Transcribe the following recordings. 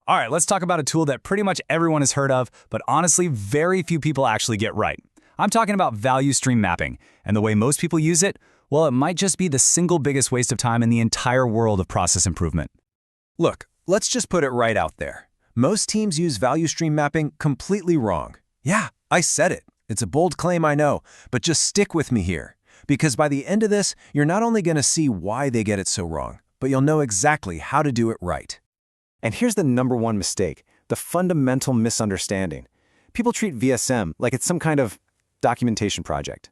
All right, let's talk about a tool that pretty much everyone has heard of, but honestly, very few people actually get right. I'm talking about value stream mapping, and the way most people use it, well, it might just be the single biggest waste of time in the entire world of process improvement. Look, let's just put it right out there. Most teams use value stream mapping completely wrong. Yeah, I said it. It's a bold claim, I know, but just stick with me here. Because by the end of this, you're not only going to see why they get it so wrong, but you'll know exactly how to do it right. And here's the number one mistake, the fundamental misunderstanding. People treat VSM like it's some kind of documentation project.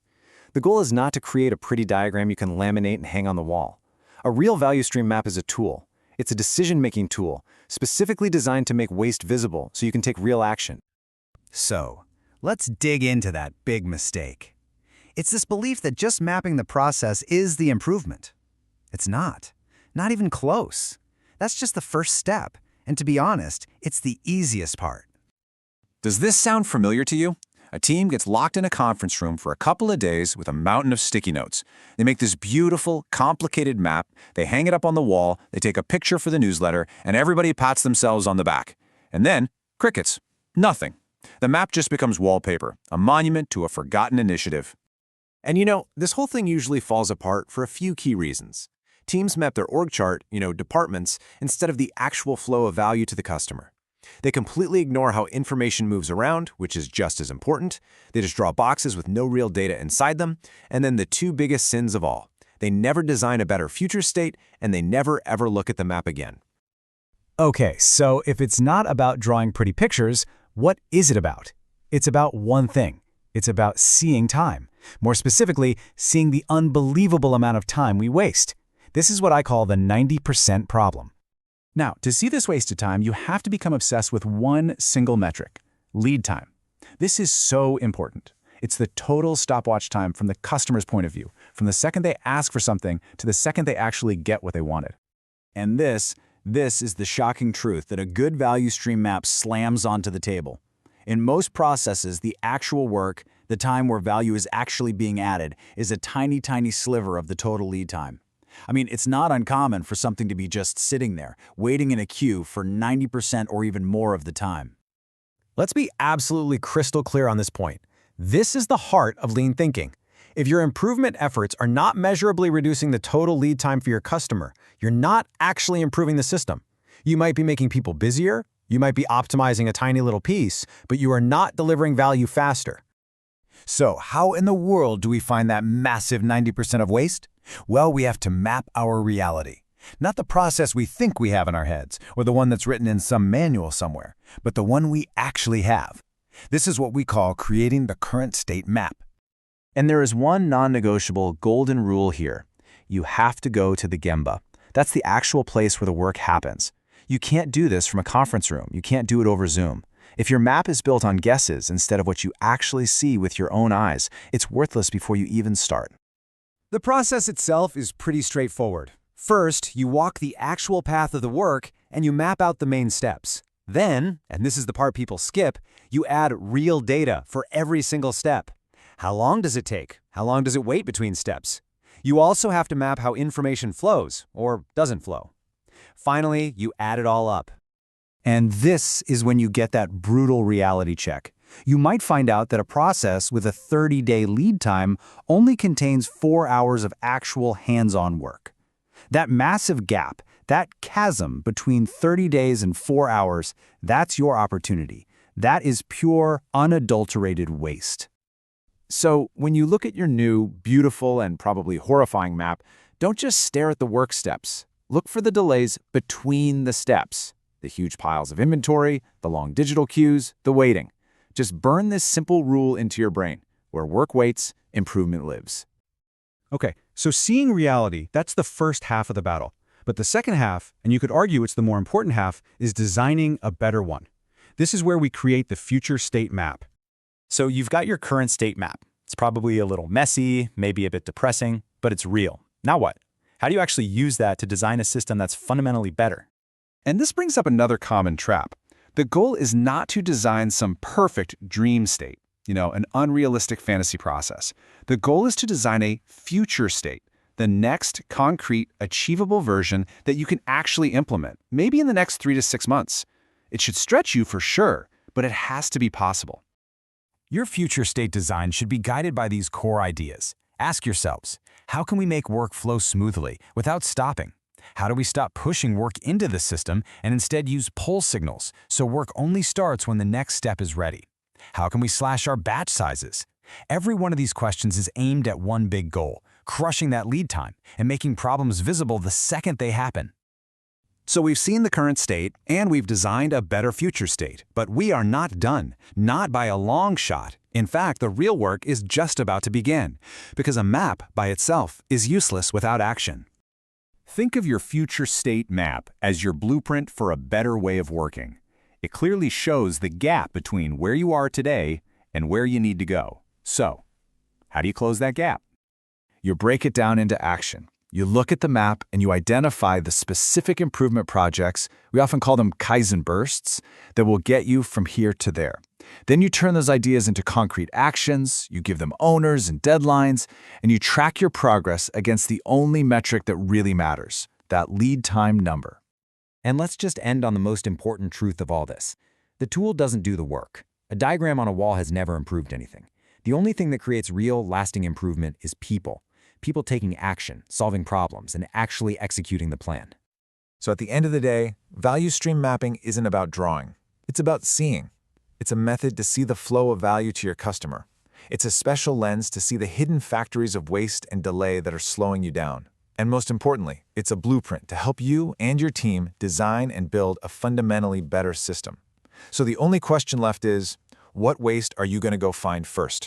The goal is not to create a pretty diagram you can laminate and hang on the wall. A real value stream map is a tool. It's a decision-making tool, specifically designed to make waste visible so you can take real action. So, let's dig into that big mistake. It's this belief that just mapping the process is the improvement. It's not. Not even close. That's just the first step, and to be honest, it's the easiest part. Does this sound familiar to you? A team gets locked in a conference room for a couple of days with a mountain of sticky notes. They make this beautiful, complicated map, they hang it up on the wall, they take a picture for the newsletter, and everybody pats themselves on the back. And then, crickets. Nothing. The map just becomes wallpaper, a monument to a forgotten initiative. And you know, this whole thing usually falls apart for a few key reasons. Teams map their org chart, departments, instead of the actual flow of value to the customer. They completely ignore how information moves around, which is just as important. They just draw boxes with no real data inside them. And then the two biggest sins of all. They never design a better future state, and they never ever look at the map again. Okay, so if it's not about drawing pretty pictures, what is it about? It's about one thing. It's about seeing time. More specifically, seeing the unbelievable amount of time we waste. This is what I call the 90% problem. Now, to see this wasted time, you have to become obsessed with one single metric, lead time. This is so important. It's the total stopwatch time from the customer's point of view, from the second they ask for something to the second they actually get what they wanted. And this is the shocking truth that a good value stream map slams onto the table. In most processes, the actual work, the time where value is actually being added, is a tiny, tiny sliver of the total lead time. I mean, it's not uncommon for something to be just sitting there, waiting in a queue for 90% or even more of the time. Let's be absolutely crystal clear on this point. This is the heart of lean thinking. If your improvement efforts are not measurably reducing the total lead time for your customer, you're not actually improving the system. You might be making people busier, you might be optimizing a tiny little piece, but you are not delivering value faster. So how in the world do we find that massive 90% of waste? Well, we have to map our reality. Not the process we think we have in our heads, or the one that's written in some manual somewhere, but the one we actually have. This is what we call creating the current state map. And there is one non-negotiable golden rule here. You have to go to the Gemba. That's the actual place where the work happens. You can't do this from a conference room. You can't do it over Zoom. If your map is built on guesses instead of what you actually see with your own eyes, it's worthless before you even start. The process itself is pretty straightforward. First, you walk the actual path of the work and you map out the main steps. Then, and this is the part people skip, you add real data for every single step. How long does it take? How long does it wait between steps? You also have to map how information flows or doesn't flow. Finally, you add it all up. And this is when you get that brutal reality check. You might find out that a process with a 30-day lead time only contains 4 hours of actual hands-on work. That massive gap, that chasm between 30 days and 4 hours, that's your opportunity. That is pure, unadulterated waste. So when you look at your new, beautiful, and probably horrifying map, don't just stare at the work steps. Look for the delays between the steps. The huge piles of inventory, the long digital queues, the waiting. Just burn this simple rule into your brain. Where work waits, improvement lives. Okay, so seeing reality, that's the first half of the battle. But the second half, and you could argue it's the more important half, is designing a better one. This is where we create the future state map. So you've got your current state map. It's probably a little messy, maybe a bit depressing, but it's real. Now what? How do you actually use that to design a system that's fundamentally better? And this brings up another common trap. The goal is not to design some perfect dream state, an unrealistic fantasy process. The goal is to design a future state, the next concrete, achievable version that you can actually implement, maybe in the next 3 to 6 months. It should stretch you for sure, but it has to be possible. Your future state design should be guided by these core ideas. Ask yourselves, how can we make work flow smoothly without stopping? How do we stop pushing work into the system and instead use pull signals so work only starts when the next step is ready? How can we slash our batch sizes? Every one of these questions is aimed at one big goal, crushing that lead time and making problems visible the second they happen. So we've seen the current state, and we've designed a better future state. But we are not done, not by a long shot. In fact, the real work is just about to begin, because a map by itself is useless without action. Think of your future state map as your blueprint for a better way of working. It clearly shows the gap between where you are today and where you need to go. So, how do you close that gap? You break it down into action. You look at the map and you identify the specific improvement projects, we often call them Kaizen bursts, that will get you from here to there. Then you turn those ideas into concrete actions, you give them owners and deadlines, and you track your progress against the only metric that really matters, that lead time number. And let's just end on the most important truth of all this. The tool doesn't do the work. A diagram on a wall has never improved anything. The only thing that creates real, lasting improvement is people. People taking action, solving problems, and actually executing the plan. So at the end of the day, value stream mapping isn't about drawing. It's about seeing. It's a method to see the flow of value to your customer. It's a special lens to see the hidden factories of waste and delay that are slowing you down. And most importantly, it's a blueprint to help you and your team design and build a fundamentally better system. So the only question left is, what waste are you going to go find first?